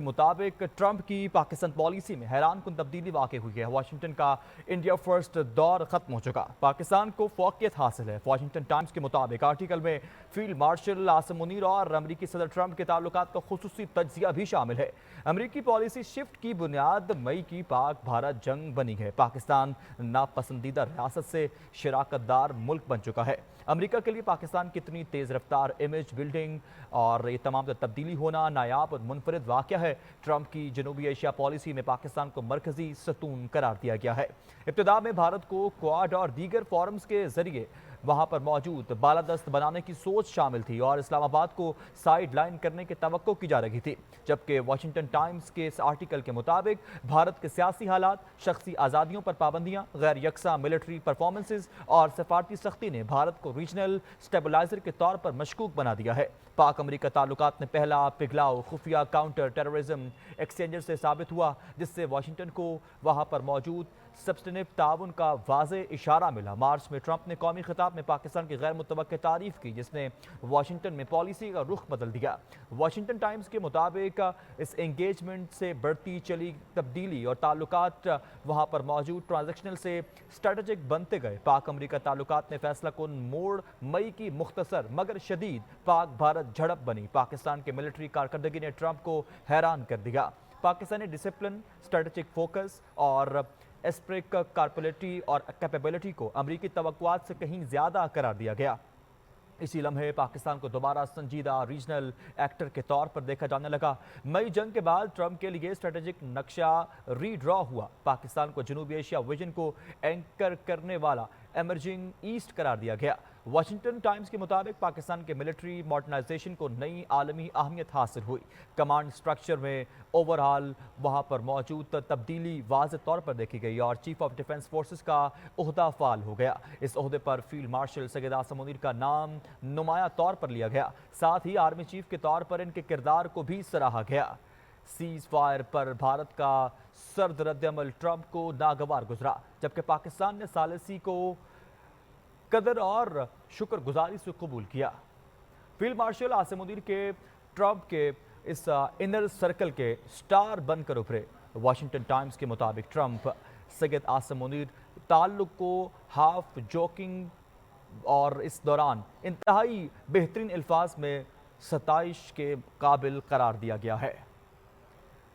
مطابق ٹرمپ کی پاکستان پالیسی میں حیران کن تبدیلی واقع ہوئی ہے۔ واشنگٹن کا انڈیا فرسٹ دور ختم ہو چکا، پاکستان کو فوقیت حاصل ہے۔ واشنگٹن ٹائمز کے مطابق آرٹیکل میں فیلڈ مارشل عاصم منیر اور امریکی صدر ٹرمپ کے تعلقات کا خصوصی تجزیہ بھی شامل ہے۔ امریکی پالیسی شفٹ کی بنیاد مئی کی پاک بھارت جنگ بنی ہے۔ پاکستان ناپسندیدہ ریاست سے شراکت دار ملک بن چکا ہے۔ امریکہ کے لیے پاکستان کی اتنی تیز رفتار امیج بلڈنگ اور یہ تمام تبدیلی ہونا نایاب اور منفرد واقعہ ہے۔ ٹرمپ کی جنوبی ایشیا پالیسی میں پاکستان کو مرکزی ستون قرار دیا گیا ہے۔ ابتدا میں بھارت کو کوآڈ اور دیگر فورمز کے ذریعے وہاں پر موجود بالادست بنانے کی سوچ شامل تھی اور اسلام آباد کو سائیڈ لائن کرنے کی توقع کی جا رہی تھی، جبکہ واشنگٹن ٹائمز کے اس آرٹیکل کے مطابق بھارت کے سیاسی حالات، شخصی آزادیوں پر پابندیاں، غیر یکساں ملٹری پرفارمنسز اور سفارتی سختی نے بھارت کو ریجنل سٹیبلائزر کے طور پر مشکوک بنا دیا ہے۔ پاک امریکہ تعلقات میں پہلا پگھلاؤ خفیہ کاؤنٹر ٹیررزم ایکسچینجر سے ثابت ہوا، جس سے واشنگٹن کو وہاں پر موجود سبسٹنیو تعاون کا واضح اشارہ ملا۔ مارچ میں ٹرمپ نے قومی خطاب میں پاکستان کی غیر متوقع تعریف کی، جس نے واشنگٹن میں پالیسی کا رخ بدل دیا۔ واشنگٹن ٹائمز کے مطابق اس انگیجمنٹ سے بڑھتی چلی تبدیلی اور تعلقات وہاں پر موجود ٹرانزیکشنل سے اسٹریٹجک بنتے گئے۔ پاک امریکہ تعلقات میں فیصلہ کن موڑ مئی کی مختصر مگر شدید پاک بھارت جھڑپ بنی۔ پاکستان کے ملٹری کارکردگی نے ٹرمپ کو حیران کر دیا۔ پاکستانی ڈسپلن، اسٹریٹجک فوکس اور اسپرک کارپولیٹی اور کیپیبلٹی کو امریکی توقعات سے کہیں زیادہ قرار دیا گیا۔ اسی لمحے پاکستان کو دوبارہ سنجیدہ ریجنل ایکٹر کے طور پر دیکھا جانے لگا۔ مئی جنگ کے بعد ٹرمپ کے لیے اسٹریٹجک نقشہ ری ڈرا ہوا۔ پاکستان کو جنوبی ایشیا ویژن کو اینکر کرنے والا ایمرجنگ ایسٹ قرار دیا گیا۔ واشنگٹن ٹائمز کے مطابق پاکستان کے ملٹری ماڈرنائزیشن کو نئی عالمی اہمیت حاصل ہوئی۔ کمانڈ سٹرکچر میں اوورہال وہاں پر موجود تبدیلی واضح طور پر دیکھی گئی اور چیف آف ڈیفنس فورسز کا عہدہ فعال ہو گیا۔ اس عہدے پر فیلڈ مارشل سید عاصم منیر کا نام نمایاں طور پر لیا گیا، ساتھ ہی آرمی چیف کے طور پر ان کے کردار کو بھی سراہا گیا۔ سیز فائر پر بھارت کا سرد رد عمل ٹرمپ کو ناگوار گزرا، جبکہ پاکستان نے ثالثی کو قدر اور شکر گزاری سے قبول کیا۔ فیلڈ مارشل عاصم منیر کے ٹرمپ کے اس انر سرکل کے سٹار بن کر ابھرے۔ واشنگٹن ٹائمز کے مطابق ٹرمپ سید عاصم منیر تعلق کو ہاف جوکنگ اور اس دوران انتہائی بہترین الفاظ میں ستائش کے قابل قرار دیا گیا ہے۔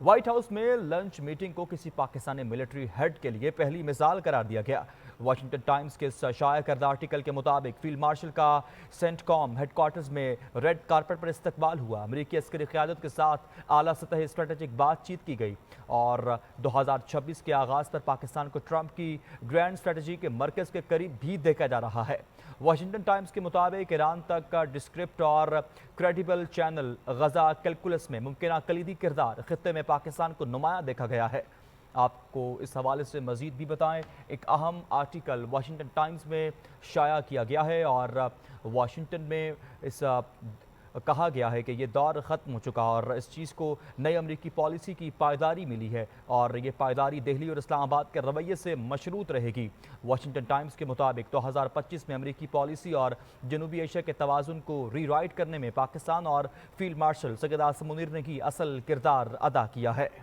وائٹ ہاؤس میں لنچ میٹنگ کو کسی پاکستانی ملٹری ہیڈ کے لیے پہلی مثال قرار دیا گیا۔ واشنگٹن ٹائمز کے شائع کردہ آرٹیکل کے مطابق فیلڈ مارشل کا سینٹ کام ہیڈ کوارٹرز میں ریڈ کارپٹ پر استقبال ہوا۔ امریکی عسکری قیادت کے ساتھ اعلیٰ سطحی اسٹریٹجک بات چیت کی گئی اور 2026 کے آغاز پر پاکستان کو ٹرمپ کی گرینڈ اسٹریٹجی کے مرکز کے قریب بھی دیکھا جا رہا ہے۔ واشنگٹن ٹائمز کے مطابق ایران تک کا ڈسکرپٹ اور کریڈیبل چینل غزہ کیلکولس میں ممکنہ کلیدی کردار خطے میں پاکستان کو نمایاں دیکھا گیا ہے۔ آپ کو اس حوالے سے مزید بھی بتائیں، ایک اہم آرٹیکل واشنگٹن ٹائمز میں شائع کیا گیا ہے اور واشنگٹن میں اس کہا گیا ہے کہ یہ دور ختم ہو چکا اور اس چیز کو نئی امریکی پالیسی کی پائیداری ملی ہے اور یہ پائیداری دہلی اور اسلام آباد کے رویے سے مشروط رہے گی۔ واشنگٹن ٹائمز کے مطابق 2025 میں امریکی پالیسی اور جنوبی ایشیا کے توازن کو ری رائٹ کرنے میں پاکستان اور فیلڈ مارشل سید عاصم منیر نے ہی اصل کردار ادا کیا ہے۔